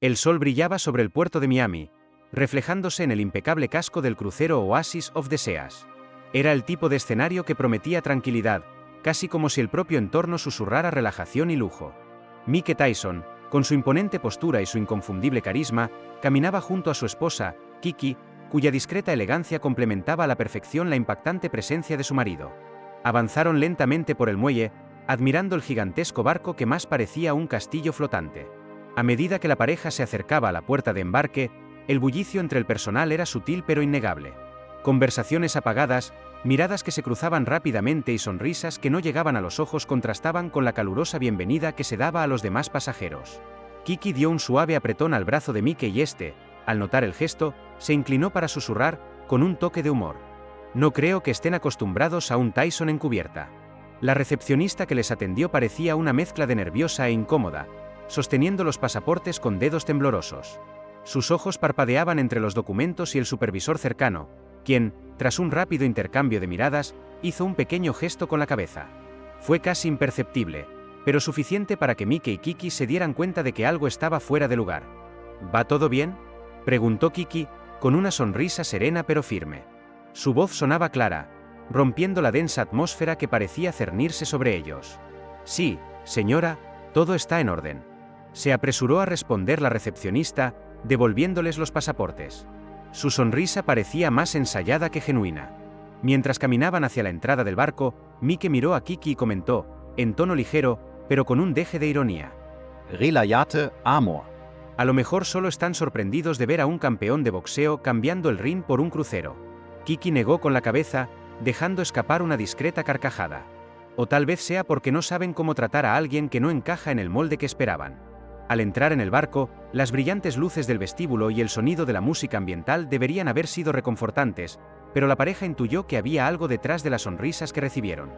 El sol brillaba sobre el puerto de Miami, reflejándose en el impecable casco del crucero Oasis of the Seas. Era el tipo de escenario que prometía tranquilidad, casi como si el propio entorno susurrara relajación y lujo. Mike Tyson, con su imponente postura y su inconfundible carisma, caminaba junto a su esposa, Kiki, cuya discreta elegancia complementaba a la perfección la impactante presencia de su marido. Avanzaron lentamente por el muelle, admirando el gigantesco barco que más parecía un castillo flotante. A medida que la pareja se acercaba a la puerta de embarque, el bullicio entre el personal era sutil pero innegable. Conversaciones apagadas, miradas que se cruzaban rápidamente y sonrisas que no llegaban a los ojos contrastaban con la calurosa bienvenida que se daba a los demás pasajeros. Kiki dio un suave apretón al brazo de Mike y este, al notar el gesto, se inclinó para susurrar, con un toque de humor. No creo que estén acostumbrados a un Tyson en cubierta. La recepcionista que les atendió parecía una mezcla de nerviosa e incómoda, sosteniendo los pasaportes con dedos temblorosos. Sus ojos parpadeaban entre los documentos y el supervisor cercano, quien, tras un rápido intercambio de miradas, hizo un pequeño gesto con la cabeza. Fue casi imperceptible, pero suficiente para que Mike y Kiki se dieran cuenta de que algo estaba fuera de lugar. ¿Va todo bien?, preguntó Kiki, con una sonrisa serena pero firme. Su voz sonaba clara, rompiendo la densa atmósfera que parecía cernirse sobre ellos. Sí, señora, todo está en orden. Se apresuró a responder la recepcionista, devolviéndoles los pasaportes. Su sonrisa parecía más ensayada que genuina. Mientras caminaban hacia la entrada del barco, Mike miró a Kiki y comentó, en tono ligero, pero con un deje de ironía. Relayate Amor. A lo mejor solo están sorprendidos de ver a un campeón de boxeo cambiando el ring por un crucero. Kiki negó con la cabeza, dejando escapar una discreta carcajada. O tal vez sea porque no saben cómo tratar a alguien que no encaja en el molde que esperaban. Al entrar en el barco, las brillantes luces del vestíbulo y el sonido de la música ambiental deberían haber sido reconfortantes, pero la pareja intuyó que había algo detrás de las sonrisas que recibieron.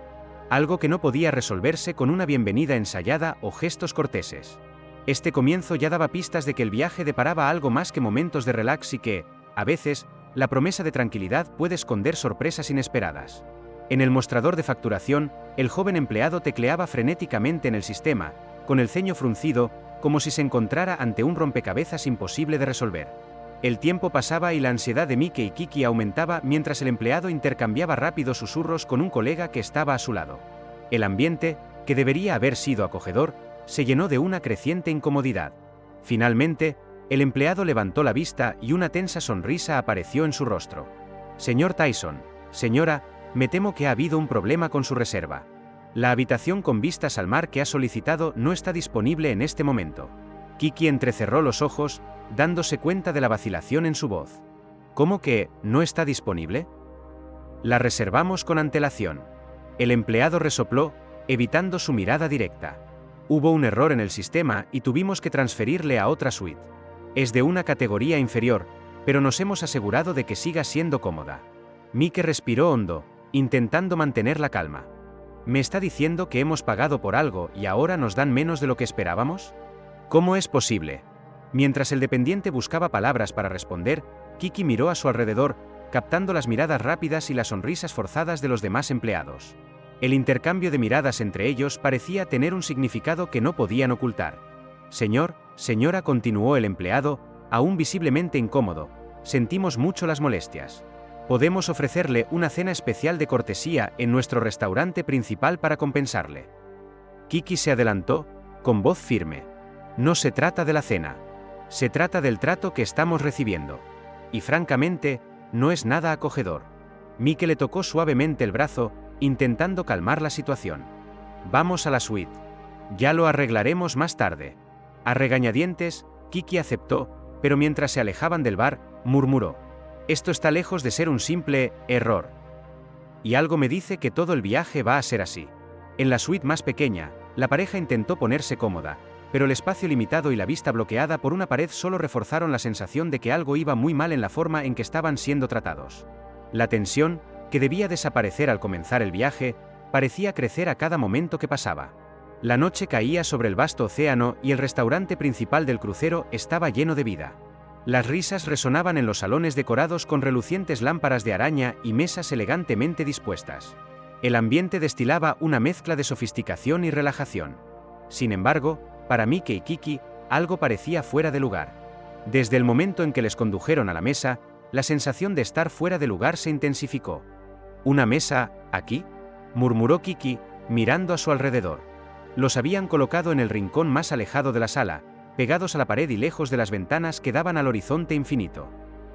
Algo que no podía resolverse con una bienvenida ensayada o gestos corteses. Este comienzo ya daba pistas de que el viaje deparaba algo más que momentos de relax y que, a veces, la promesa de tranquilidad puede esconder sorpresas inesperadas. En el mostrador de facturación, el joven empleado tecleaba frenéticamente en el sistema, con el ceño fruncido, como si se encontrara ante un rompecabezas imposible de resolver. El tiempo pasaba y la ansiedad de Mike y Kiki aumentaba mientras el empleado intercambiaba rápidos susurros con un colega que estaba a su lado. El ambiente, que debería haber sido acogedor, se llenó de una creciente incomodidad. Finalmente, el empleado levantó la vista y una tensa sonrisa apareció en su rostro. Señor Tyson, señora, me temo que ha habido un problema con su reserva. La habitación con vistas al mar que ha solicitado no está disponible en este momento. Kiki entrecerró los ojos, dándose cuenta de la vacilación en su voz. ¿Cómo que no está disponible? La reservamos con antelación. El empleado resopló, evitando su mirada directa. Hubo un error en el sistema y tuvimos que transferirle a otra suite. Es de una categoría inferior, pero nos hemos asegurado de que siga siendo cómoda. Mike respiró hondo, intentando mantener la calma. ¿Me está diciendo que hemos pagado por algo y ahora nos dan menos de lo que esperábamos? ¿Cómo es posible? Mientras el dependiente buscaba palabras para responder, Kiki miró a su alrededor, captando las miradas rápidas y las sonrisas forzadas de los demás empleados. El intercambio de miradas entre ellos parecía tener un significado que no podían ocultar. Señor, señora, continuó el empleado, aún visiblemente incómodo, sentimos mucho las molestias. Podemos ofrecerle una cena especial de cortesía en nuestro restaurante principal para compensarle. Kiki se adelantó, con voz firme. No se trata de la cena. Se trata del trato que estamos recibiendo. Y francamente, no es nada acogedor. Mike le tocó suavemente el brazo, intentando calmar la situación. Vamos a la suite. Ya lo arreglaremos más tarde. A regañadientes, Kiki aceptó, pero mientras se alejaban del bar, murmuró. Esto está lejos de ser un simple error. Y algo me dice que todo el viaje va a ser así. En la suite más pequeña, la pareja intentó ponerse cómoda, pero el espacio limitado y la vista bloqueada por una pared solo reforzaron la sensación de que algo iba muy mal en la forma en que estaban siendo tratados. La tensión, que debía desaparecer al comenzar el viaje, parecía crecer a cada momento que pasaba. La noche caía sobre el vasto océano y el restaurante principal del crucero estaba lleno de vida. Las risas resonaban en los salones decorados con relucientes lámparas de araña y mesas elegantemente dispuestas. El ambiente destilaba una mezcla de sofisticación y relajación. Sin embargo, para Mike y Kiki, algo parecía fuera de lugar. Desde el momento en que les condujeron a la mesa, la sensación de estar fuera de lugar se intensificó. ¿Una mesa, aquí?, murmuró Kiki, mirando a su alrededor. Los habían colocado en el rincón más alejado de la sala, pegados a la pared y lejos de las ventanas que daban al horizonte infinito.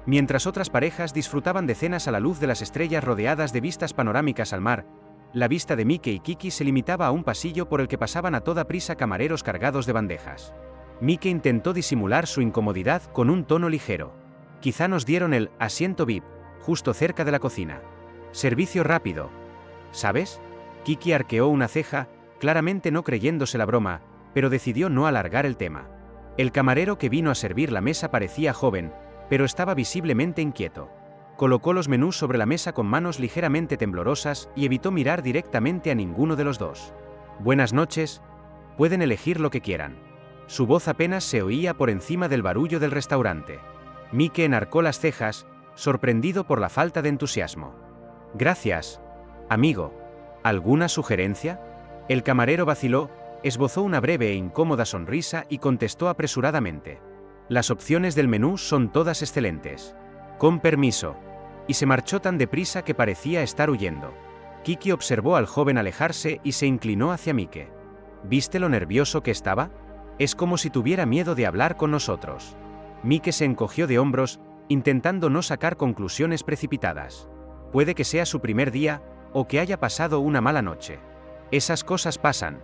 Mientras otras parejas disfrutaban de cenas a la luz de las estrellas rodeadas de vistas panorámicas al mar, la vista de Mike y Kiki se limitaba a un pasillo por el que pasaban a toda prisa camareros cargados de bandejas. Mike intentó disimular su incomodidad con un tono ligero. Quizá nos dieron el asiento VIP, justo cerca de la cocina. Servicio rápido. ¿Sabes? Kiki arqueó una ceja, claramente no creyéndose la broma, pero decidió no alargar el tema. El camarero que vino a servir la mesa parecía joven, pero estaba visiblemente inquieto. Colocó los menús sobre la mesa con manos ligeramente temblorosas y evitó mirar directamente a ninguno de los dos. Buenas noches, pueden elegir lo que quieran. Su voz apenas se oía por encima del barullo del restaurante. Mike enarcó las cejas, sorprendido por la falta de entusiasmo. Gracias, amigo. ¿Alguna sugerencia? El camarero vaciló, esbozó una breve e incómoda sonrisa y contestó apresuradamente. Las opciones del menú son todas excelentes. Con permiso. Y se marchó tan deprisa que parecía estar huyendo. Kiki observó al joven alejarse y se inclinó hacia Mike. ¿Viste lo nervioso que estaba? Es como si tuviera miedo de hablar con nosotros. Mike se encogió de hombros, intentando no sacar conclusiones precipitadas. Puede que sea su primer día, o que haya pasado una mala noche. Esas cosas pasan.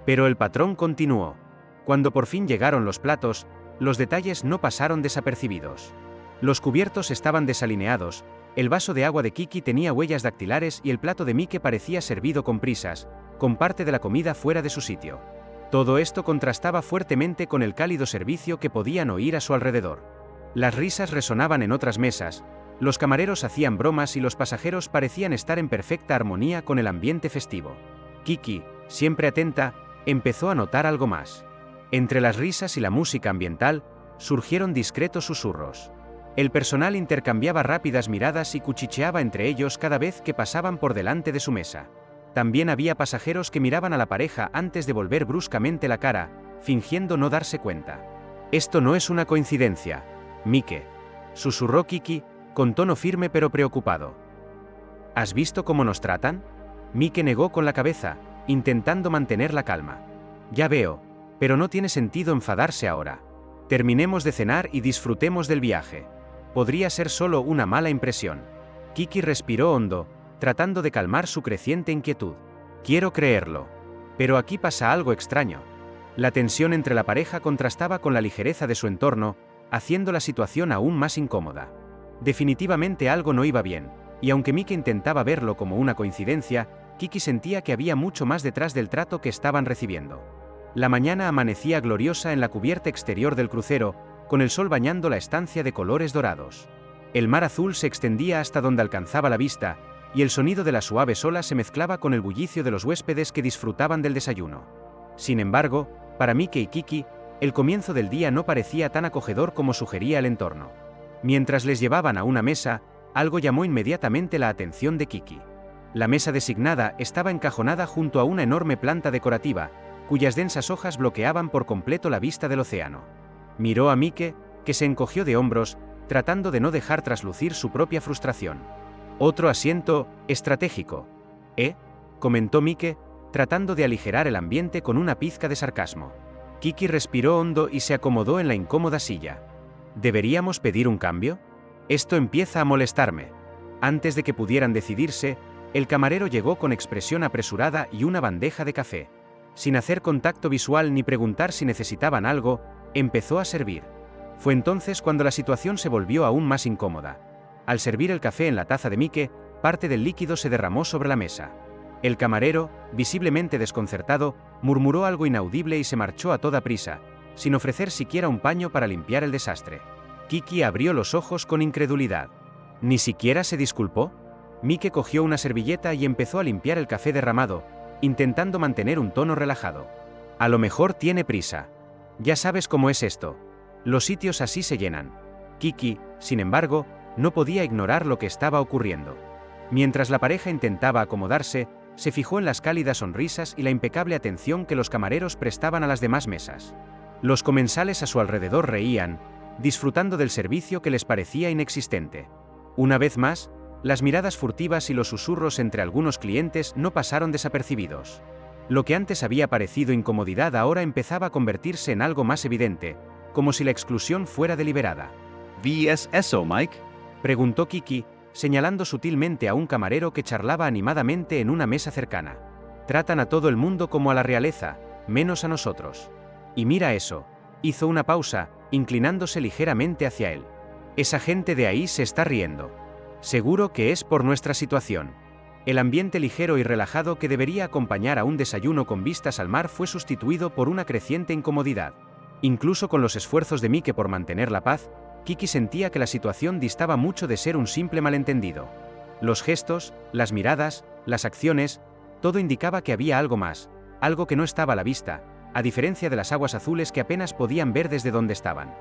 Pero el patrón continuó. Cuando por fin llegaron los platos, los detalles no pasaron desapercibidos. Los cubiertos estaban desalineados, el vaso de agua de Kiki tenía huellas dactilares y el plato de Mike parecía servido con prisas, con parte de la comida fuera de su sitio. Todo esto contrastaba fuertemente con el cálido servicio que podían oír a su alrededor. Las risas resonaban en otras mesas, los camareros hacían bromas y los pasajeros parecían estar en perfecta armonía con el ambiente festivo. Kiki, siempre atenta, empezó a notar algo más. Entre las risas y la música ambiental, surgieron discretos susurros. El personal intercambiaba rápidas miradas y cuchicheaba entre ellos cada vez que pasaban por delante de su mesa. También había pasajeros que miraban a la pareja antes de volver bruscamente la cara, fingiendo no darse cuenta. Esto no es una coincidencia, Mike, susurró Kiki, con tono firme pero preocupado. ¿Has visto cómo nos tratan? Mike negó con la cabeza, intentando mantener la calma. Ya veo, pero no tiene sentido enfadarse ahora. Terminemos de cenar y disfrutemos del viaje. Podría ser solo una mala impresión. Kiki respiró hondo, tratando de calmar su creciente inquietud. Quiero creerlo. Pero aquí pasa algo extraño. La tensión entre la pareja contrastaba con la ligereza de su entorno, haciendo la situación aún más incómoda. Definitivamente algo no iba bien, y aunque Mike intentaba verlo como una coincidencia, Kiki sentía que había mucho más detrás del trato que estaban recibiendo. La mañana amanecía gloriosa en la cubierta exterior del crucero, con el sol bañando la estancia de colores dorados. El mar azul se extendía hasta donde alcanzaba la vista, y el sonido de las suaves olas se mezclaba con el bullicio de los huéspedes que disfrutaban del desayuno. Sin embargo, para Mike y Kiki, el comienzo del día no parecía tan acogedor como sugería el entorno. Mientras les llevaban a una mesa, algo llamó inmediatamente la atención de Kiki. La mesa designada estaba encajonada junto a una enorme planta decorativa, cuyas densas hojas bloqueaban por completo la vista del océano. Miró a Mike, que se encogió de hombros, tratando de no dejar traslucir su propia frustración. Otro asiento estratégico, comentó Mike, tratando de aligerar el ambiente con una pizca de sarcasmo. Kiki respiró hondo y se acomodó en la incómoda silla. ¿Deberíamos pedir un cambio? Esto empieza a molestarme. Antes de que pudieran decidirse, el camarero llegó con expresión apresurada y una bandeja de café. Sin hacer contacto visual ni preguntar si necesitaban algo, empezó a servir. Fue entonces cuando la situación se volvió aún más incómoda. Al servir el café en la taza de Mike, parte del líquido se derramó sobre la mesa. El camarero, visiblemente desconcertado, murmuró algo inaudible y se marchó a toda prisa, sin ofrecer siquiera un paño para limpiar el desastre. Kiki abrió los ojos con incredulidad. ¿Ni siquiera se disculpó? Mike cogió una servilleta y empezó a limpiar el café derramado, intentando mantener un tono relajado. A lo mejor tiene prisa. Ya sabes cómo es esto. Los sitios así se llenan. Kiki, sin embargo, no podía ignorar lo que estaba ocurriendo. Mientras la pareja intentaba acomodarse, se fijó en las cálidas sonrisas y la impecable atención que los camareros prestaban a las demás mesas. Los comensales a su alrededor reían, disfrutando del servicio que les parecía inexistente. Una vez más, las miradas furtivas y los susurros entre algunos clientes no pasaron desapercibidos. Lo que antes había parecido incomodidad ahora empezaba a convertirse en algo más evidente, como si la exclusión fuera deliberada. Wie es eso, Mike? Preguntó Kiki, señalando sutilmente a un camarero que charlaba animadamente en una mesa cercana. Tratan a todo el mundo como a la realeza, menos a nosotros. Y mira eso. Hizo una pausa, inclinándose ligeramente hacia él. Esa gente de ahí se está riendo. Seguro que es por nuestra situación. El ambiente ligero y relajado que debería acompañar a un desayuno con vistas al mar fue sustituido por una creciente incomodidad. Incluso con los esfuerzos de Mike por mantener la paz, Kiki sentía que la situación distaba mucho de ser un simple malentendido. Los gestos, las miradas, las acciones, todo indicaba que había algo más, algo que no estaba a la vista, a diferencia de las aguas azules que apenas podían ver desde donde estaban.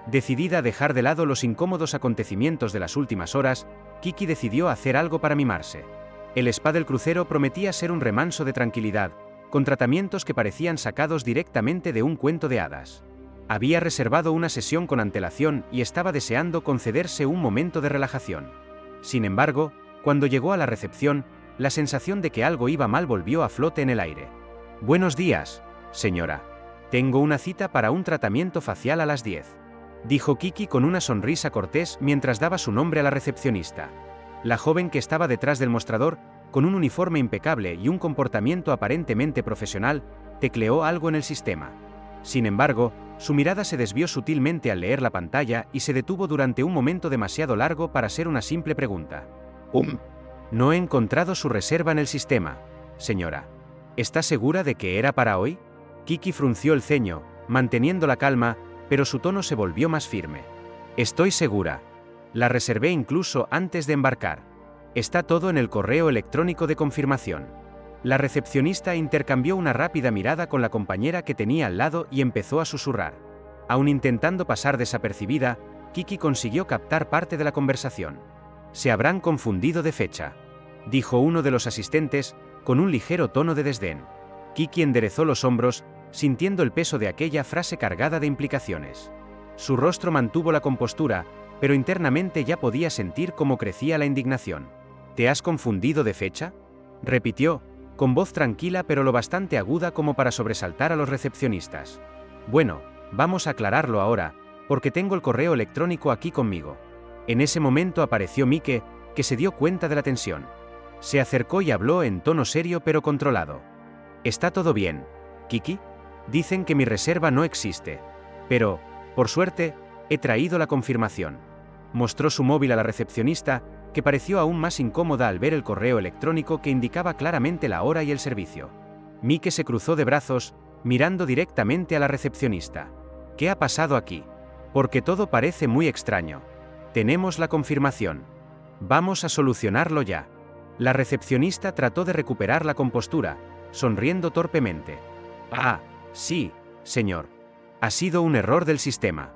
Decidida a dejar de lado los incómodos acontecimientos de las últimas horas, Kiki decidió hacer algo para mimarse. El spa del crucero prometía ser un remanso de tranquilidad, con tratamientos que parecían sacados directamente de un cuento de hadas. Había reservado una sesión con antelación y estaba deseando concederse un momento de relajación. Sin embargo, cuando llegó a la recepción, la sensación de que algo iba mal volvió a flote en el aire. «Buenos días, señora. Tengo una cita para un tratamiento facial a las 10», dijo Kiki con una sonrisa cortés mientras daba su nombre a la recepcionista. La joven que estaba detrás del mostrador, con un uniforme impecable y un comportamiento aparentemente profesional, tecleó algo en el sistema. Sin embargo, su mirada se desvió sutilmente al leer la pantalla y se detuvo durante un momento demasiado largo para ser una simple pregunta. No he encontrado su reserva en el sistema, señora. ¿Está segura de que era para hoy? Kiki frunció el ceño, manteniendo la calma, pero su tono se volvió más firme. Estoy segura. La reservé incluso antes de embarcar. Está todo en el correo electrónico de confirmación. La recepcionista intercambió una rápida mirada con la compañera que tenía al lado y empezó a susurrar. Aun intentando pasar desapercibida, Kiki consiguió captar parte de la conversación. Se habrán confundido de fecha, dijo uno de los asistentes, con un ligero tono de desdén. Kiki enderezó los hombros, sintiendo el peso de aquella frase cargada de implicaciones. Su rostro mantuvo la compostura, pero internamente ya podía sentir cómo crecía la indignación. ¿Te has confundido de fecha?, repitió, con voz tranquila pero lo bastante aguda como para sobresaltar a los recepcionistas. Bueno, vamos a aclararlo ahora, porque tengo el correo electrónico aquí conmigo. En ese momento apareció Mike, que se dio cuenta de la tensión. Se acercó y habló en tono serio pero controlado. ¿Está todo bien, Kiki? Dicen que mi reserva no existe. Pero, por suerte, he traído la confirmación. Mostró su móvil a la recepcionista, que pareció aún más incómoda al ver el correo electrónico que indicaba claramente la hora y el servicio. Mike se cruzó de brazos, mirando directamente a la recepcionista. ¿Qué ha pasado aquí? Porque todo parece muy extraño. Tenemos la confirmación. Vamos a solucionarlo ya. La recepcionista trató de recuperar la compostura, sonriendo torpemente. Ah, sí, señor. Ha sido un error del sistema.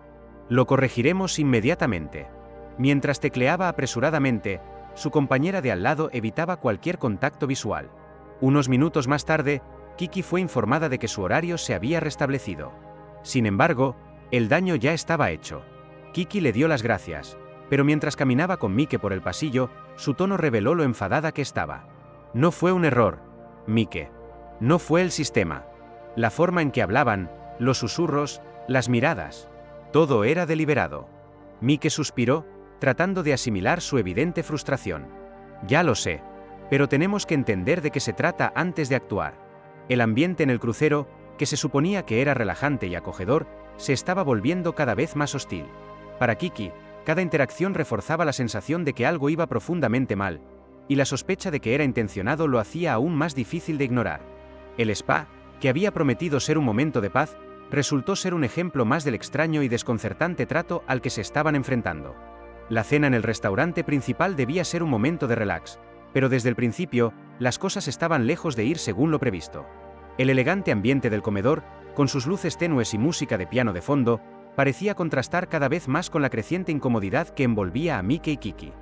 Lo corregiremos inmediatamente. Mientras tecleaba apresuradamente, su compañera de al lado evitaba cualquier contacto visual. Unos minutos más tarde, Kiki fue informada de que su horario se había restablecido. Sin embargo, el daño ya estaba hecho. Kiki le dio las gracias, pero mientras caminaba con Mike por el pasillo, su tono reveló lo enfadada que estaba. No fue un error, Mike. No fue el sistema. La forma en que hablaban, los susurros, las miradas. Todo era deliberado. Mike suspiró, tratando de asimilar su evidente frustración. Ya lo sé, pero tenemos que entender de qué se trata antes de actuar. El ambiente en el crucero, que se suponía que era relajante y acogedor, se estaba volviendo cada vez más hostil. Para Kiki, cada interacción reforzaba la sensación de que algo iba profundamente mal, y la sospecha de que era intencionado lo hacía aún más difícil de ignorar. El spa, que había prometido ser un momento de paz, resultó ser un ejemplo más del extraño y desconcertante trato al que se estaban enfrentando. La cena en el restaurante principal debía ser un momento de relax, pero desde el principio, las cosas estaban lejos de ir según lo previsto. El elegante ambiente del comedor, con sus luces tenues y música de piano de fondo, parecía contrastar cada vez más con la creciente incomodidad que envolvía a Mike y Kiki.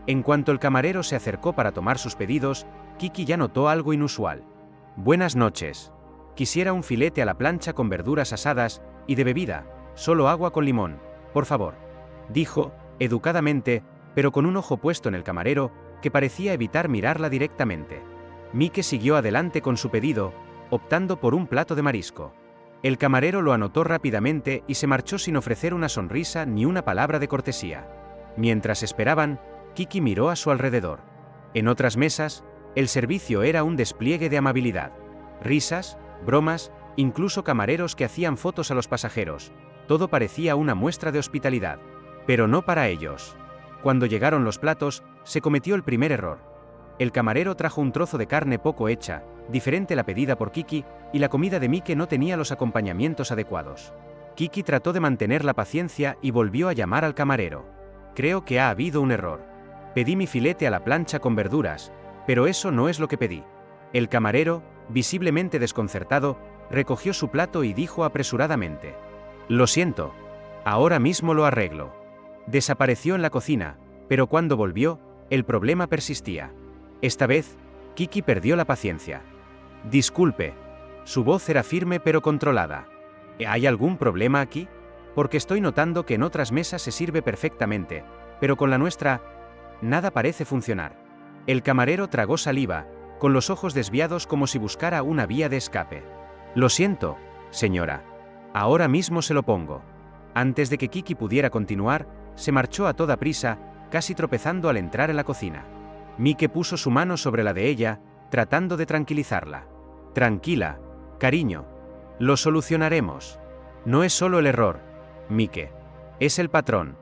En cuanto el camarero se acercó para tomar sus pedidos, Kiki ya notó algo inusual. Buenas noches. Quisiera un filete a la plancha con verduras asadas Y de bebida, solo agua con limón, por favor. Dijo, educadamente, pero con un ojo puesto en el camarero, que parecía evitar mirarla directamente. Mike siguió adelante con su pedido, optando por un plato de marisco. El camarero lo anotó rápidamente y se marchó sin ofrecer una sonrisa ni una palabra de cortesía. Mientras esperaban, Kiki miró a su alrededor. En otras mesas, el servicio era un despliegue de amabilidad. Risas, bromas, incluso camareros que hacían fotos a los pasajeros. Todo parecía una muestra de hospitalidad. Pero no para ellos. Cuando llegaron los platos, se cometió el primer error. El camarero trajo un trozo de carne poco hecha, diferente a la pedida por Kiki, y la comida de Mike no tenía los acompañamientos adecuados. Kiki trató de mantener la paciencia y volvió a llamar al camarero. Creo que ha habido un error. Pedí mi filete a la plancha con verduras, pero eso no es lo que pedí. El camarero, visiblemente desconcertado, recogió su plato y dijo apresuradamente: Lo siento. Ahora mismo lo arreglo. Desapareció en la cocina, pero cuando volvió, el problema persistía. Esta vez, Kiki perdió la paciencia. Disculpe. Su voz era firme pero controlada. ¿Hay algún problema aquí? Porque estoy notando que en otras mesas se sirve perfectamente, pero con la nuestra, nada parece funcionar. El camarero tragó saliva, con los ojos desviados como si buscara una vía de escape. Lo siento, señora. Ahora mismo se lo pongo. Antes de que Kiki pudiera continuar, se marchó a toda prisa, casi tropezando al entrar en la cocina. Mike puso su mano sobre la de ella, tratando de tranquilizarla. Tranquila, cariño. Lo solucionaremos. No es solo el error, Mike. Es el patrón.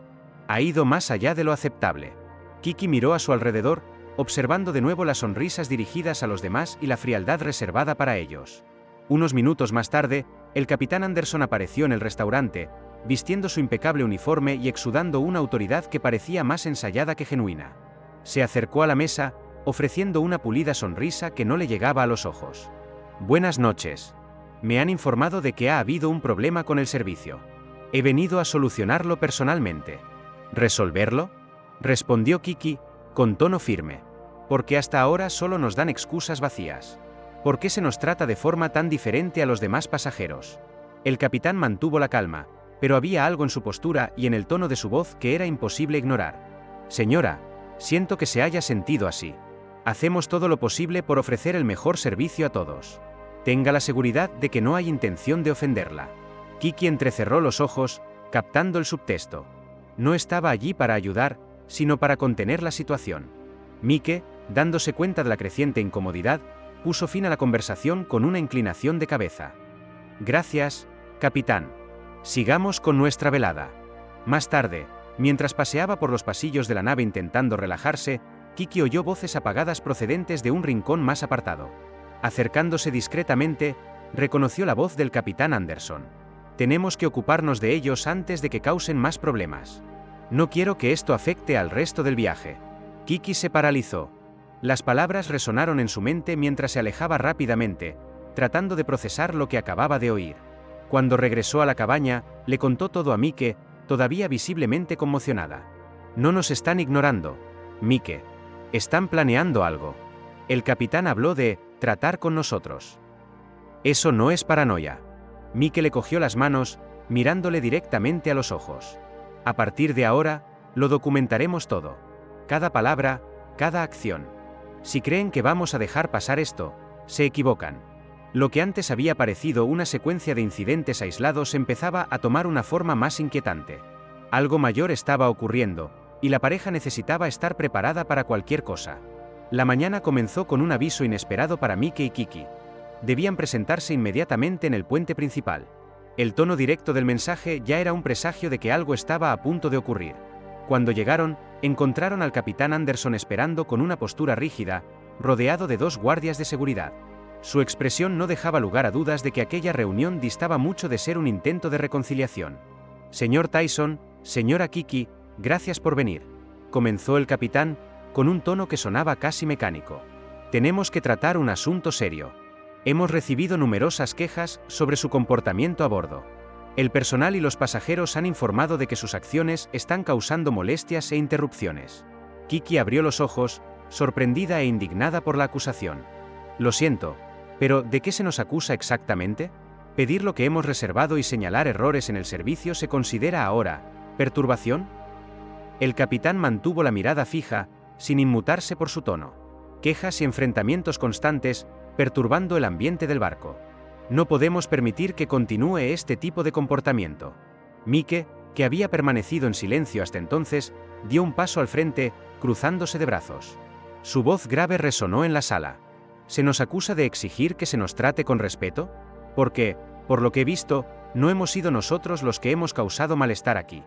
Ha ido más allá de lo aceptable. Kiki miró a su alrededor, observando de nuevo las sonrisas dirigidas a los demás y la frialdad reservada para ellos. Unos minutos más tarde, el capitán Anderson apareció en el restaurante, vistiendo su impecable uniforme y exudando una autoridad que parecía más ensayada que genuina. Se acercó a la mesa, ofreciendo una pulida sonrisa que no le llegaba a los ojos. Buenas noches. Me han informado de que ha habido un problema con el servicio. He venido a solucionarlo personalmente. ¿Resolverlo?, respondió Kiki, con tono firme. Porque hasta ahora solo nos dan excusas vacías. ¿Por qué se nos trata de forma tan diferente a los demás pasajeros? El capitán mantuvo la calma, pero había algo en su postura y en el tono de su voz que era imposible ignorar. Señora, siento que se haya sentido así. Hacemos todo lo posible por ofrecer el mejor servicio a todos. Tenga la seguridad de que no hay intención de ofenderla. Kiki entrecerró los ojos, captando el subtexto. No estaba allí para ayudar, sino para contener la situación. Mike, dándose cuenta de la creciente incomodidad, puso fin a la conversación con una inclinación de cabeza. Gracias, capitán. Sigamos con nuestra velada. Más tarde, mientras paseaba por los pasillos de la nave intentando relajarse, Kiki oyó voces apagadas procedentes de un rincón más apartado. Acercándose discretamente, reconoció la voz del capitán Anderson. Tenemos que ocuparnos de ellos antes de que causen más problemas. No quiero que esto afecte al resto del viaje. Kiki se paralizó. Las palabras resonaron en su mente mientras se alejaba rápidamente, tratando de procesar lo que acababa de oír. Cuando regresó a la cabaña, le contó todo a Mike, todavía visiblemente conmocionada. No nos están ignorando, Mike. Están planeando algo. El capitán habló de tratar con nosotros. Eso no es paranoia. Mike le cogió las manos, mirándole directamente a los ojos. A partir de ahora, lo documentaremos todo. Cada palabra, cada acción. Si creen que vamos a dejar pasar esto, se equivocan. Lo que antes había parecido una secuencia de incidentes aislados empezaba a tomar una forma más inquietante. Algo mayor estaba ocurriendo, y la pareja necesitaba estar preparada para cualquier cosa. La mañana comenzó con un aviso inesperado para Mike y Kiki. Debían presentarse inmediatamente en el puente principal. El tono directo del mensaje ya era un presagio de que algo estaba a punto de ocurrir. Cuando llegaron, encontraron al capitán Anderson esperando con una postura rígida, rodeado de 2 guardias de seguridad. Su expresión no dejaba lugar a dudas de que aquella reunión distaba mucho de ser un intento de reconciliación. Señor Tyson, señora Kiki, gracias por venir. Comenzó el capitán, con un tono que sonaba casi mecánico. Tenemos que tratar un asunto serio. Hemos recibido numerosas quejas sobre su comportamiento a bordo. El personal y los pasajeros han informado de que sus acciones están causando molestias e interrupciones. Kiki abrió los ojos, sorprendida e indignada por la acusación. Lo siento, pero ¿de qué se nos acusa exactamente? ¿Pedir lo que hemos reservado y señalar errores en el servicio se considera ahora perturbación? El capitán mantuvo la mirada fija, sin inmutarse por su tono. Quejas y enfrentamientos constantes, perturbando el ambiente del barco. No podemos permitir que continúe este tipo de comportamiento. Mike, que había permanecido en silencio hasta entonces, dio un paso al frente, cruzándose de brazos. Su voz grave resonó en la sala. ¿Se nos acusa de exigir que se nos trate con respeto? Porque, por lo que he visto, no hemos sido nosotros los que hemos causado malestar aquí.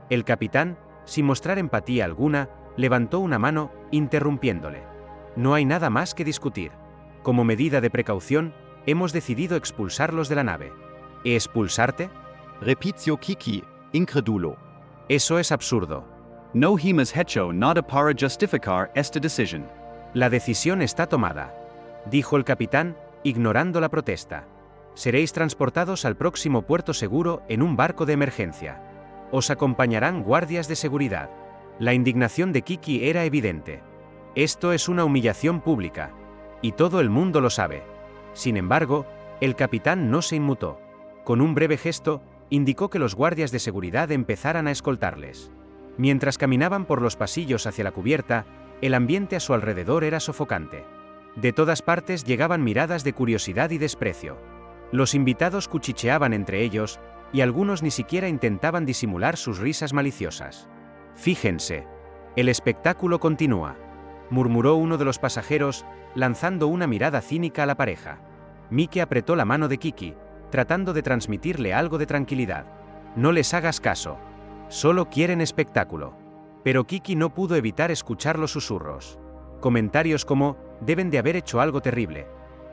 El capitán, sin mostrar empatía alguna, levantó una mano, interrumpiéndole. No hay nada más que discutir. Como medida de precaución, hemos decidido expulsarlos de la nave. ¿Expulsarte? Repetio Kiki, incredulo. Eso es absurdo. No hemos hecho nada para justificar esta decisión. La decisión está tomada, dijo el capitán, ignorando la protesta. Seréis transportados al próximo puerto seguro en un barco de emergencia. Os acompañarán guardias de seguridad. La indignación de Kiki era evidente. Esto es una humillación pública. Y todo el mundo lo sabe. Sin embargo, el capitán no se inmutó. Con un breve gesto, indicó que los guardias de seguridad empezaran a escoltarles. Mientras caminaban por los pasillos hacia la cubierta, el ambiente a su alrededor era sofocante. De todas partes llegaban miradas de curiosidad y desprecio. Los invitados cuchicheaban entre ellos, y algunos ni siquiera intentaban disimular sus risas maliciosas. «Fíjense. El espectáculo continúa», murmuró uno de los pasajeros, lanzando una mirada cínica a la pareja. Mike apretó la mano de Kiki, tratando de transmitirle algo de tranquilidad. «No les hagas caso. Solo quieren espectáculo». Pero Kiki no pudo evitar escuchar los susurros. Comentarios como, «deben de haber hecho algo terrible»,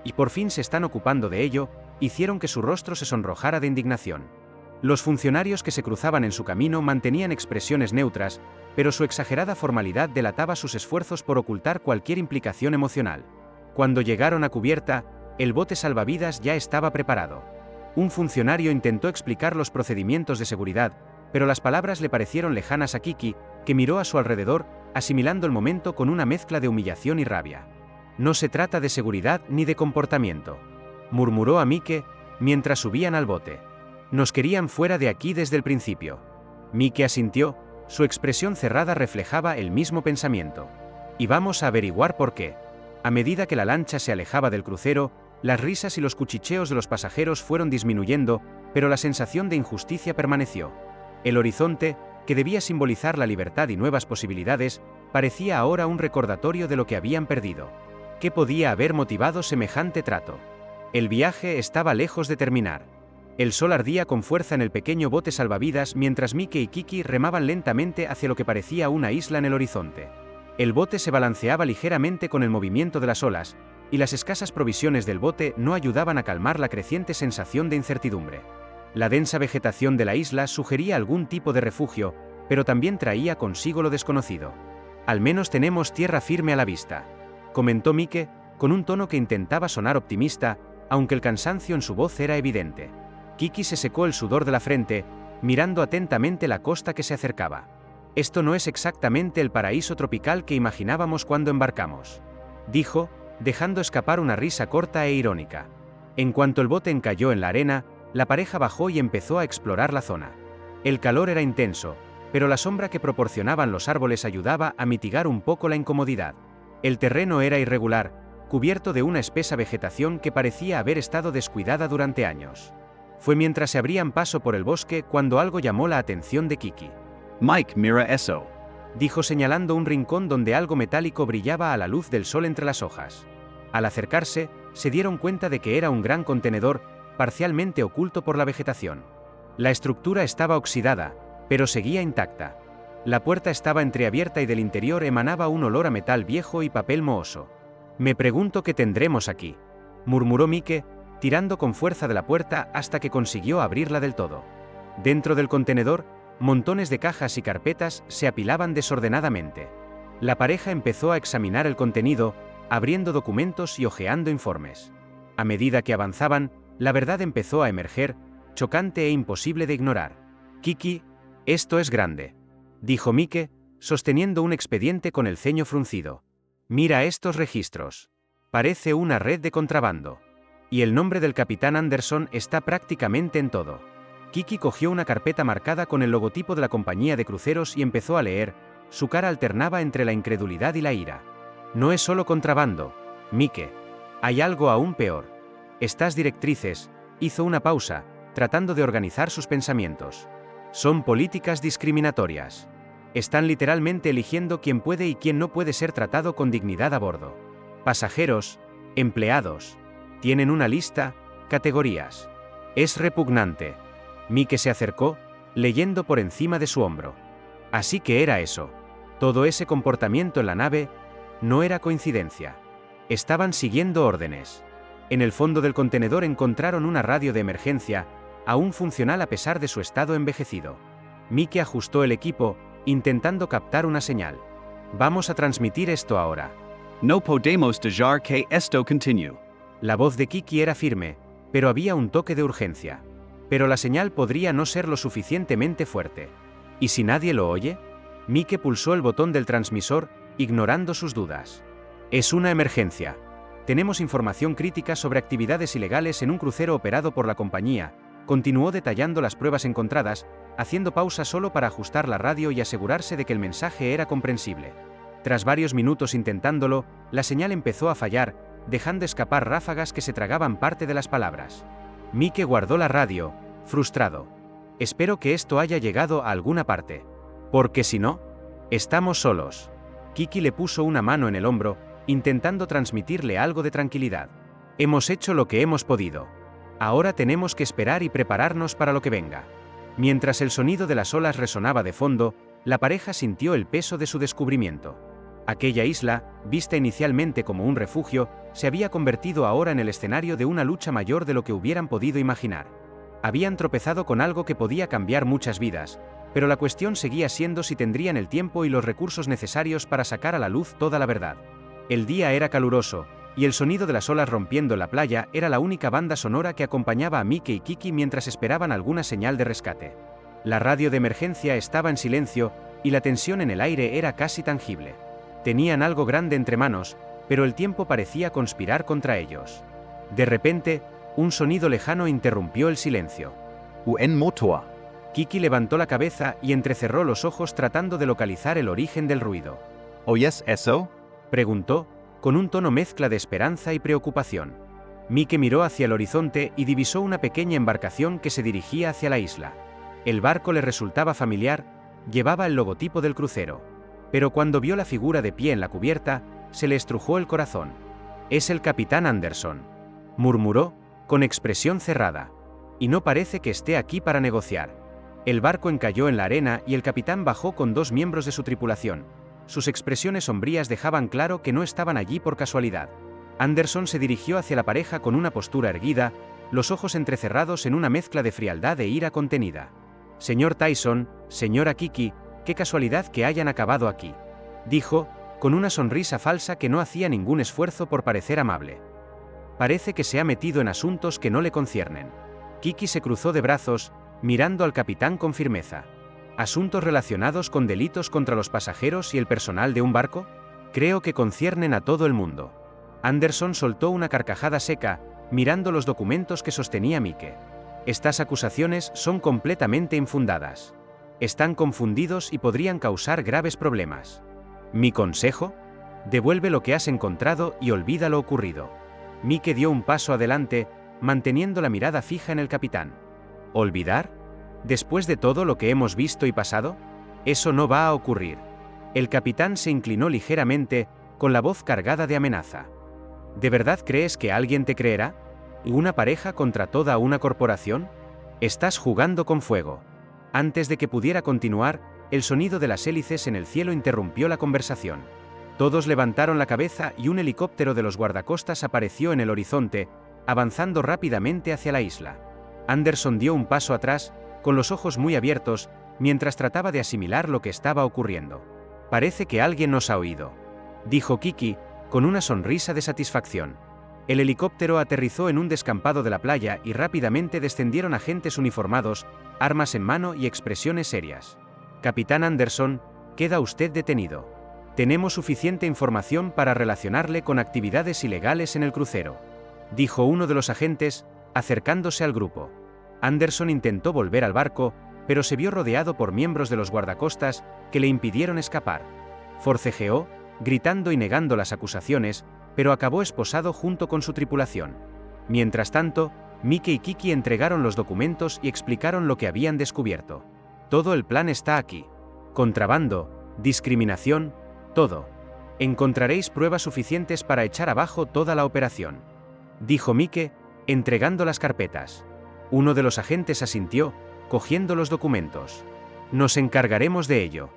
y «por fin se están ocupando de ello», hicieron que su rostro se sonrojara de indignación. Los funcionarios que se cruzaban en su camino mantenían expresiones neutras, pero su exagerada formalidad delataba sus esfuerzos por ocultar cualquier implicación emocional. Cuando llegaron a cubierta, el bote salvavidas ya estaba preparado. Un funcionario intentó explicar los procedimientos de seguridad, pero las palabras le parecieron lejanas a Kiki, que miró a su alrededor, asimilando el momento con una mezcla de humillación y rabia. «No se trata de seguridad ni de comportamiento», murmuró a Mike, mientras subían al bote. «Nos querían fuera de aquí desde el principio». Mike asintió, su expresión cerrada reflejaba el mismo pensamiento. «Y vamos a averiguar por qué». A medida que la lancha se alejaba del crucero, las risas y los cuchicheos de los pasajeros fueron disminuyendo, pero la sensación de injusticia permaneció. El horizonte, que debía simbolizar la libertad y nuevas posibilidades, parecía ahora un recordatorio de lo que habían perdido. ¿Qué podía haber motivado semejante trato? El viaje estaba lejos de terminar. El sol ardía con fuerza en el pequeño bote salvavidas mientras Mike y Kiki remaban lentamente hacia lo que parecía una isla en el horizonte. El bote se balanceaba ligeramente con el movimiento de las olas, y las escasas provisiones del bote no ayudaban a calmar la creciente sensación de incertidumbre. La densa vegetación de la isla sugería algún tipo de refugio, pero también traía consigo lo desconocido. «Al menos tenemos tierra firme a la vista», comentó Mike, con un tono que intentaba sonar optimista, aunque el cansancio en su voz era evidente. Kiki se secó el sudor de la frente, mirando atentamente la costa que se acercaba. «Esto no es exactamente el paraíso tropical que imaginábamos cuando embarcamos», dijo, dejando escapar una risa corta e irónica. En cuanto el bote encalló en la arena, la pareja bajó y empezó a explorar la zona. El calor era intenso, pero la sombra que proporcionaban los árboles ayudaba a mitigar un poco la incomodidad. El terreno era irregular, cubierto de una espesa vegetación que parecía haber estado descuidada durante años. Fue mientras se abrían paso por el bosque cuando algo llamó la atención de Kiki. Mike, mira eso. Dijo señalando un rincón donde algo metálico brillaba a la luz del sol entre las hojas. Al acercarse, se dieron cuenta de que era un gran contenedor, parcialmente oculto por la vegetación. La estructura estaba oxidada, pero seguía intacta. La puerta estaba entreabierta y del interior emanaba un olor a metal viejo y papel mohoso. «Me pregunto qué tendremos aquí», murmuró Mike, tirando con fuerza de la puerta hasta que consiguió abrirla del todo. Dentro del contenedor, montones de cajas y carpetas se apilaban desordenadamente. La pareja empezó a examinar el contenido, abriendo documentos y hojeando informes. A medida que avanzaban, la verdad empezó a emerger, chocante e imposible de ignorar. «Kiki, esto es grande», dijo Mike, sosteniendo un expediente con el ceño fruncido. «Mira estos registros. Parece una red de contrabando». Y el nombre del capitán Anderson está prácticamente en todo. Kiki cogió una carpeta marcada con el logotipo de la compañía de cruceros y empezó a leer. Su cara alternaba entre la incredulidad y la ira. No es solo contrabando, Mike. Hay algo aún peor. Estas directrices, hizo una pausa, tratando de organizar sus pensamientos. Son políticas discriminatorias. Están literalmente eligiendo quién puede y quién no puede ser tratado con dignidad a bordo. Pasajeros, empleados. Tienen una lista, categorías. Es repugnante. Mike se acercó, leyendo por encima de su hombro. Así que era eso. Todo ese comportamiento en la nave no era coincidencia. Estaban siguiendo órdenes. En el fondo del contenedor encontraron una radio de emergencia, aún funcional a pesar de su estado envejecido. Mike ajustó el equipo, intentando captar una señal. Vamos a transmitir esto ahora. No podemos dejar que esto continue. La voz de Kiki era firme, pero había un toque de urgencia. Pero la señal podría no ser lo suficientemente fuerte. ¿Y si nadie lo oye? Mike pulsó el botón del transmisor, ignorando sus dudas. Es una emergencia. Tenemos información crítica sobre actividades ilegales en un crucero operado por la compañía. Continuó detallando las pruebas encontradas, haciendo pausa solo para ajustar la radio y asegurarse de que el mensaje era comprensible. Tras varios minutos intentándolo, la señal empezó a fallar, dejando escapar ráfagas que se tragaban parte de las palabras. Mike guardó la radio, frustrado. Espero que esto haya llegado a alguna parte. Porque si no, estamos solos. Kiki le puso una mano en el hombro, intentando transmitirle algo de tranquilidad. Hemos hecho lo que hemos podido. Ahora tenemos que esperar y prepararnos para lo que venga. Mientras el sonido de las olas resonaba de fondo, la pareja sintió el peso de su descubrimiento. Aquella isla, vista inicialmente como un refugio, se había convertido ahora en el escenario de una lucha mayor de lo que hubieran podido imaginar. Habían tropezado con algo que podía cambiar muchas vidas, pero la cuestión seguía siendo si tendrían el tiempo y los recursos necesarios para sacar a la luz toda la verdad. El día era caluroso, y el sonido de las olas rompiendo la playa era la única banda sonora que acompañaba a Mike y Kiki mientras esperaban alguna señal de rescate. La radio de emergencia estaba en silencio, y la tensión en el aire era casi tangible. Tenían algo grande entre manos, pero el tiempo parecía conspirar contra ellos. De repente, un sonido lejano interrumpió el silencio. Un motor. Kiki levantó la cabeza y entrecerró los ojos tratando de localizar el origen del ruido. ¿Oyes eso? Preguntó, con un tono mezcla de esperanza y preocupación. Mike miró hacia el horizonte y divisó una pequeña embarcación que se dirigía hacia la isla. El barco le resultaba familiar, llevaba el logotipo del crucero. Pero cuando vio la figura de pie en la cubierta, se le estrujó el corazón. «Es el capitán Anderson», murmuró, con expresión cerrada. «Y no parece que esté aquí para negociar». El barco encalló en la arena y el capitán bajó con 2 miembros de su tripulación. Sus expresiones sombrías dejaban claro que no estaban allí por casualidad. Anderson se dirigió hacia la pareja con una postura erguida, los ojos entrecerrados en una mezcla de frialdad e ira contenida. «Señor Tyson, señora Kiki, qué casualidad que hayan acabado aquí», dijo, con una sonrisa falsa que no hacía ningún esfuerzo por parecer amable. «Parece que se ha metido en asuntos que no le conciernen». Kiki se cruzó de brazos, mirando al capitán con firmeza. «¿Asuntos relacionados con delitos contra los pasajeros y el personal de un barco? Creo que conciernen a todo el mundo». Anderson soltó una carcajada seca, mirando los documentos que sostenía Mike. «Estas acusaciones son completamente infundadas. Están confundidos y podrían causar graves problemas. ¿Mi consejo? Devuelve lo que has encontrado y olvida lo ocurrido». Mike dio un paso adelante, manteniendo la mirada fija en el capitán. ¿Olvidar? ¿Después de todo lo que hemos visto y pasado? Eso no va a ocurrir. El capitán se inclinó ligeramente, con la voz cargada de amenaza. ¿De verdad crees que alguien te creerá? ¿Una pareja contra toda una corporación? Estás jugando con fuego. Antes de que pudiera continuar, el sonido de las hélices en el cielo interrumpió la conversación. Todos levantaron la cabeza y un helicóptero de los guardacostas apareció en el horizonte, avanzando rápidamente hacia la isla. Anderson dio un paso atrás, con los ojos muy abiertos, mientras trataba de asimilar lo que estaba ocurriendo. «Parece que alguien nos ha oído», dijo Kiki, con una sonrisa de satisfacción. El helicóptero aterrizó en un descampado de la playa y rápidamente descendieron agentes uniformados, armas en mano y expresiones serias. «Capitán Anderson, queda usted detenido. Tenemos suficiente información para relacionarle con actividades ilegales en el crucero». dijo uno de los agentes, acercándose al grupo. Anderson intentó volver al barco, pero se vio rodeado por miembros de los guardacostas que le impidieron escapar. Forcejeó, gritando y negando las acusaciones, pero acabó esposado junto con su tripulación. Mientras tanto, Mike y Kiki entregaron los documentos y explicaron lo que habían descubierto. Todo el plan está aquí. Contrabando, discriminación, todo. Encontraréis pruebas suficientes para echar abajo toda la operación, dijo Mike, entregando las carpetas. Uno de los agentes asintió, cogiendo los documentos. Nos encargaremos de ello.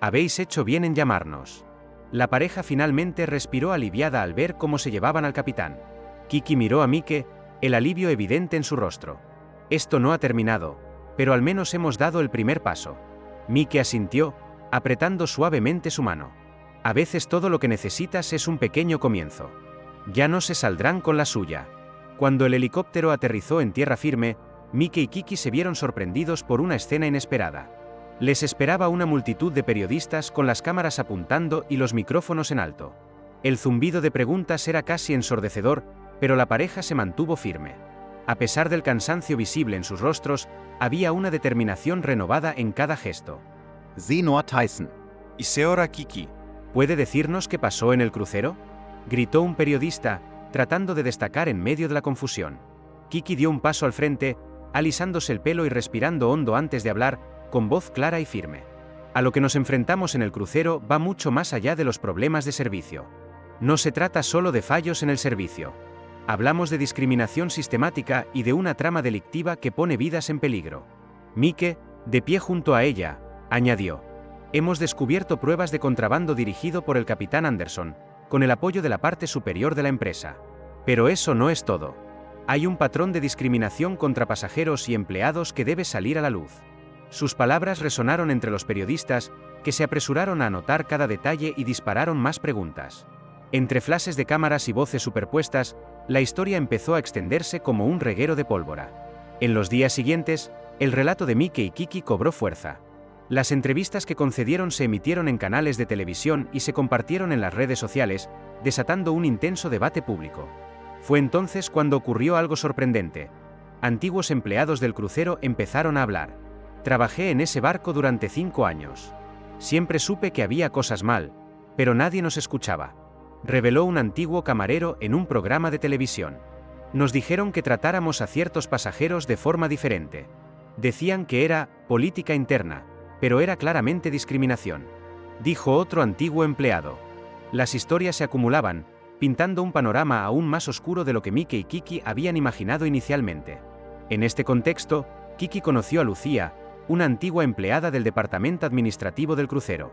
Habéis hecho bien en llamarnos. La pareja finalmente respiró aliviada al ver cómo se llevaban al capitán. Kiki miró a Mike, el alivio evidente en su rostro. Esto no ha terminado, pero al menos hemos dado el primer paso. Mike asintió, apretando suavemente su mano. A veces todo lo que necesitas es un pequeño comienzo. Ya no se saldrán con la suya. Cuando el helicóptero aterrizó en tierra firme, Mike y Kiki se vieron sorprendidos por una escena inesperada. Les esperaba una multitud de periodistas con las cámaras apuntando y los micrófonos en alto. El zumbido de preguntas era casi ensordecedor, pero la pareja se mantuvo firme. A pesar del cansancio visible en sus rostros, había una determinación renovada en cada gesto. Senior Tyson. Y Señora Kiki. ¿Puede decirnos qué pasó en el crucero?, gritó un periodista, tratando de destacar en medio de la confusión. Kiki dio un paso al frente, alisándose el pelo y respirando hondo antes de hablar, con voz clara y firme. A lo que nos enfrentamos en el crucero va mucho más allá de los problemas de servicio. No se trata solo de fallos en el servicio. Hablamos de discriminación sistemática y de una trama delictiva que pone vidas en peligro. Mike, de pie junto a ella, añadió. Hemos descubierto pruebas de contrabando dirigido por el capitán Anderson, con el apoyo de la parte superior de la empresa. Pero eso no es todo. Hay un patrón de discriminación contra pasajeros y empleados que debe salir a la luz. Sus palabras resonaron entre los periodistas, que se apresuraron a anotar cada detalle y dispararon más preguntas. Entre flashes de cámaras y voces superpuestas, la historia empezó a extenderse como un reguero de pólvora. En los días siguientes, el relato de Mike y Kiki cobró fuerza. Las entrevistas que concedieron se emitieron en canales de televisión y se compartieron en las redes sociales, desatando un intenso debate público. Fue entonces cuando ocurrió algo sorprendente. Antiguos empleados del crucero empezaron a hablar. Trabajé en ese barco durante 5 años. Siempre supe que había cosas mal, pero nadie nos escuchaba, reveló un antiguo camarero en un programa de televisión. Nos dijeron que tratáramos a ciertos pasajeros de forma diferente. Decían que era política interna, pero era claramente discriminación, dijo otro antiguo empleado. Las historias se acumulaban, pintando un panorama aún más oscuro de lo que Mike y Kiki habían imaginado inicialmente. En este contexto, Kiki conoció a Lucía, una antigua empleada del departamento administrativo del crucero.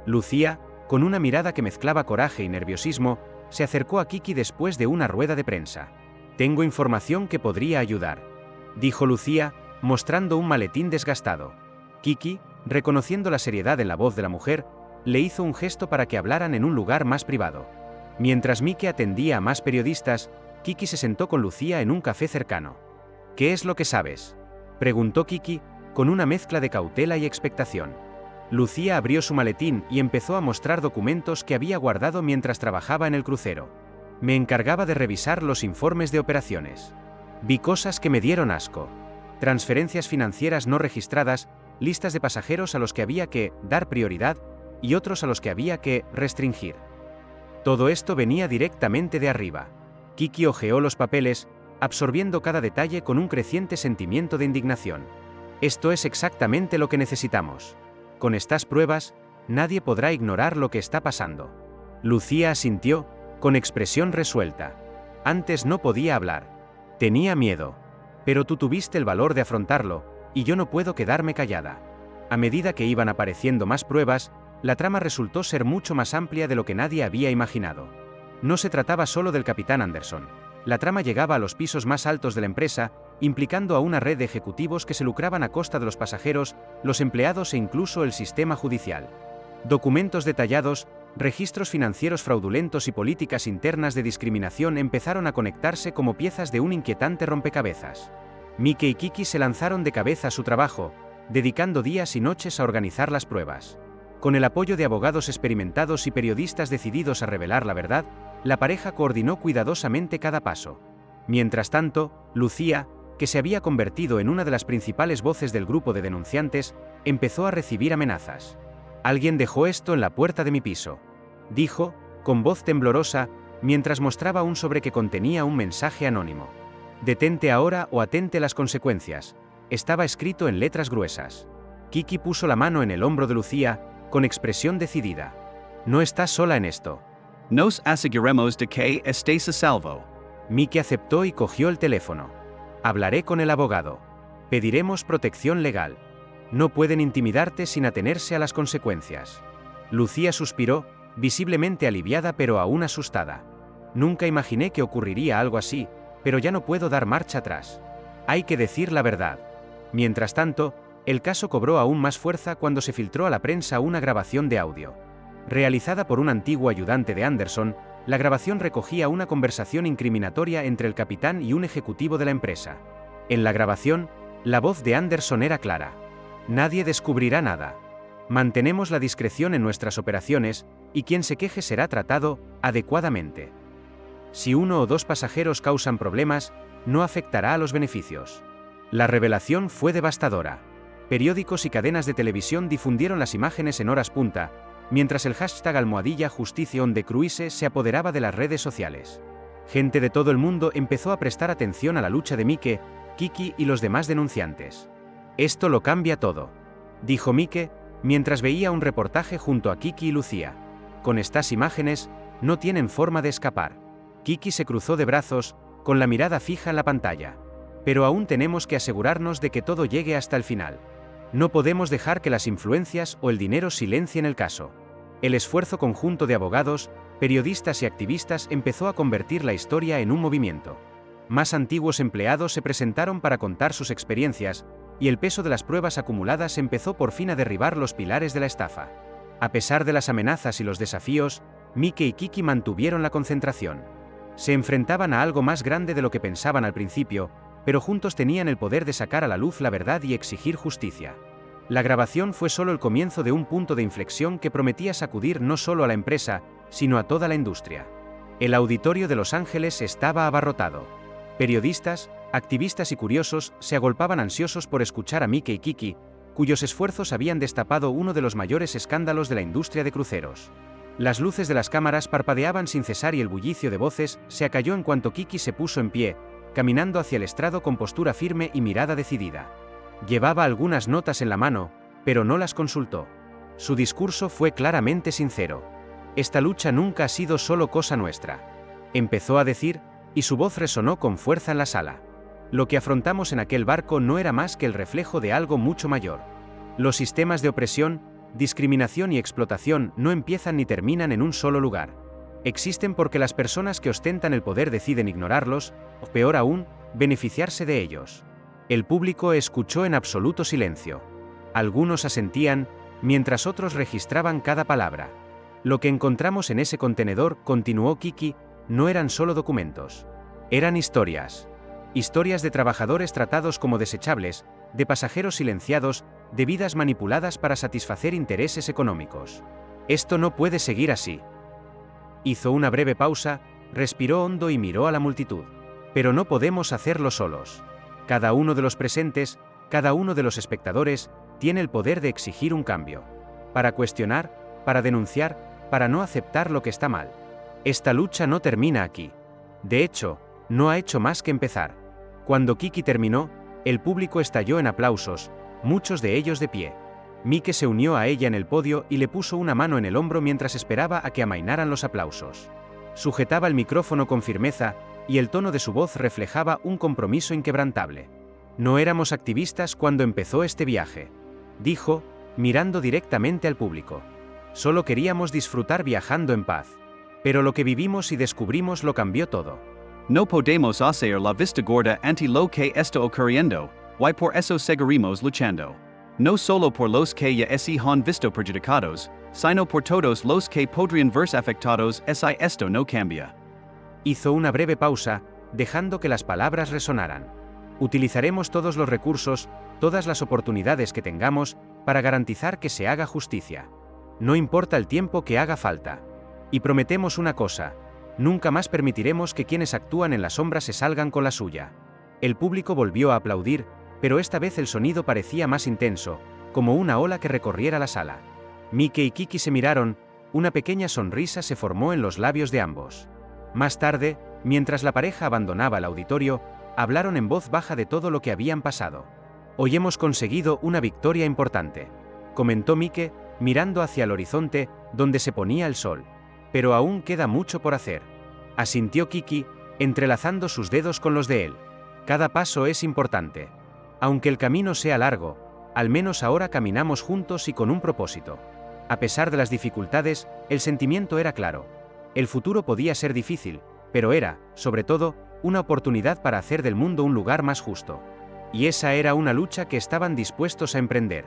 Lucía, con una mirada que mezclaba coraje y nerviosismo, se acercó a Kiki después de una rueda de prensa. Tengo información que podría ayudar, dijo Lucía, mostrando un maletín desgastado. Kiki, reconociendo la seriedad en la voz de la mujer, le hizo un gesto para que hablaran en un lugar más privado. Mientras Mike atendía a más periodistas, Kiki se sentó con Lucía en un café cercano. ¿Qué es lo que sabes?, preguntó Kiki, con una mezcla de cautela y expectación. Lucía abrió su maletín y empezó a mostrar documentos que había guardado mientras trabajaba en el crucero. Me encargaba de revisar los informes de operaciones. Vi cosas que me dieron asco. Transferencias financieras no registradas, listas de pasajeros a los que había que dar prioridad y otros a los que había que restringir. Todo esto venía directamente de arriba. Kiki hojeó los papeles, absorbiendo cada detalle con un creciente sentimiento de indignación. Esto es exactamente lo que necesitamos. Con estas pruebas, nadie podrá ignorar lo que está pasando. Lucía asintió, con expresión resuelta. Antes no podía hablar. Tenía miedo. Pero tú tuviste el valor de afrontarlo, y yo no puedo quedarme callada. A medida que iban apareciendo más pruebas, la trama resultó ser mucho más amplia de lo que nadie había imaginado. No se trataba solo del capitán Anderson. La trama llegaba a los pisos más altos de la empresa, implicando a una red de ejecutivos que se lucraban a costa de los pasajeros, los empleados e incluso el sistema judicial. Documentos detallados, registros financieros fraudulentos y políticas internas de discriminación empezaron a conectarse como piezas de un inquietante rompecabezas. Mike y Kiki se lanzaron de cabeza a su trabajo, dedicando días y noches a organizar las pruebas. Con el apoyo de abogados experimentados y periodistas decididos a revelar la verdad, la pareja coordinó cuidadosamente cada paso. Mientras tanto, Lucía, que se había convertido en una de las principales voces del grupo de denunciantes, empezó a recibir amenazas. «Alguien dejó esto en la puerta de mi piso», dijo, con voz temblorosa, mientras mostraba un sobre que contenía un mensaje anónimo. «Detente ahora o atente las consecuencias», estaba escrito en letras gruesas. Kiki puso la mano en el hombro de Lucía, con expresión decidida. «No estás sola en esto». Nos aseguremos de que estés a salvo. Mike aceptó y cogió el teléfono. «Hablaré con el abogado. Pediremos protección legal. No pueden intimidarte sin atenerse a las consecuencias». Lucía suspiró, visiblemente aliviada pero aún asustada. «Nunca imaginé que ocurriría algo así, pero ya no puedo dar marcha atrás. Hay que decir la verdad». Mientras tanto, el caso cobró aún más fuerza cuando se filtró a la prensa una grabación de audio. Realizada por un antiguo ayudante de Anderson, la grabación recogía una conversación incriminatoria entre el capitán y un ejecutivo de la empresa. En la grabación, la voz de Anderson era clara. «Nadie descubrirá nada. Mantenemos la discreción en nuestras operaciones, y quien se queje será tratado adecuadamente. Si 1 o 2 pasajeros causan problemas, no afectará a los beneficios». La revelación fue devastadora. Periódicos y cadenas de televisión difundieron las imágenes en horas punta, mientras el hashtag #Justicia on the Cruise se apoderaba de las redes sociales. Gente de todo el mundo empezó a prestar atención a la lucha de Mike, Kiki y los demás denunciantes. «Esto lo cambia todo», dijo Mike, mientras veía un reportaje junto a Kiki y Lucía. «Con estas imágenes, no tienen forma de escapar». Kiki se cruzó de brazos, con la mirada fija en la pantalla. «Pero aún tenemos que asegurarnos de que todo llegue hasta el final. No podemos dejar que las influencias o el dinero silencien el caso». El esfuerzo conjunto de abogados, periodistas y activistas empezó a convertir la historia en un movimiento. Más antiguos empleados se presentaron para contar sus experiencias, y el peso de las pruebas acumuladas empezó por fin a derribar los pilares de la estafa. A pesar de las amenazas y los desafíos, Mike y Kiki mantuvieron la concentración. Se enfrentaban a algo más grande de lo que pensaban al principio, pero juntos tenían el poder de sacar a la luz la verdad y exigir justicia. La grabación fue solo el comienzo de un punto de inflexión que prometía sacudir no solo a la empresa, sino a toda la industria. El auditorio de Los Ángeles estaba abarrotado. Periodistas, activistas y curiosos se agolpaban ansiosos por escuchar a Mike y Kiki, cuyos esfuerzos habían destapado uno de los mayores escándalos de la industria de cruceros. Las luces de las cámaras parpadeaban sin cesar y el bullicio de voces se acalló en cuanto Kiki se puso en pie, caminando hacia el estrado con postura firme y mirada decidida. Llevaba algunas notas en la mano, pero no las consultó. Su discurso fue claramente sincero. «Esta lucha nunca ha sido solo cosa nuestra», empezó a decir, y su voz resonó con fuerza en la sala. «Lo que afrontamos en aquel barco no era más que el reflejo de algo mucho mayor. Los sistemas de opresión, discriminación y explotación no empiezan ni terminan en un solo lugar. Existen porque las personas que ostentan el poder deciden ignorarlos, o peor aún, beneficiarse de ellos». El público escuchó en absoluto silencio. Algunos asentían, mientras otros registraban cada palabra. «Lo que encontramos en ese contenedor», continuó Kiki, «no eran solo documentos. Eran historias. Historias de trabajadores tratados como desechables, de pasajeros silenciados, de vidas manipuladas para satisfacer intereses económicos. Esto no puede seguir así». Hizo una breve pausa, respiró hondo y miró a la multitud. «Pero no podemos hacerlo solos. Cada uno de los presentes, cada uno de los espectadores, tiene el poder de exigir un cambio. Para cuestionar, para denunciar, para no aceptar lo que está mal. Esta lucha no termina aquí. De hecho, no ha hecho más que empezar». Cuando Kiki terminó, el público estalló en aplausos, muchos de ellos de pie. Mike se unió a ella en el podio y le puso una mano en el hombro mientras esperaba a que amainaran los aplausos. Sujetaba el micrófono con firmeza, y el tono de su voz reflejaba un compromiso inquebrantable. «No éramos activistas cuando empezó este viaje», dijo, mirando directamente al público. «Solo queríamos disfrutar viajando en paz. Pero lo que vivimos y descubrimos lo cambió todo». No podemos hacer la vista gorda ante lo que está ocurriendo, y por eso seguiremos luchando. No solo por los que ya se han visto perjudicados, sino por todos los que podrían verse afectados si esto no cambia. Hizo una breve pausa, dejando que las palabras resonaran. «Utilizaremos todos los recursos, todas las oportunidades que tengamos, para garantizar que se haga justicia. No importa el tiempo que haga falta. Y prometemos una cosa, Nunca más permitiremos que quienes actúan en la sombra se salgan con la suya. El público volvió a aplaudir, pero esta vez el sonido parecía más intenso, como una ola que recorriera la sala. Mike y Kiki se miraron, una pequeña sonrisa se formó en los labios de ambos. Más tarde, mientras la pareja abandonaba el auditorio, hablaron en voz baja de todo lo que habían pasado. Hoy hemos conseguido una victoria importante, comentó Mike, mirando hacia el horizonte, donde se ponía el sol. Pero aún queda mucho por hacer. Asintió Kiki, entrelazando sus dedos con los de él. Cada paso es importante. Aunque el camino sea largo, al menos ahora caminamos juntos y con un propósito. A pesar de las dificultades, el sentimiento era claro. El futuro podía ser difícil, pero era, sobre todo, una oportunidad para hacer del mundo un lugar más justo. Y esa era una lucha que estaban dispuestos a emprender.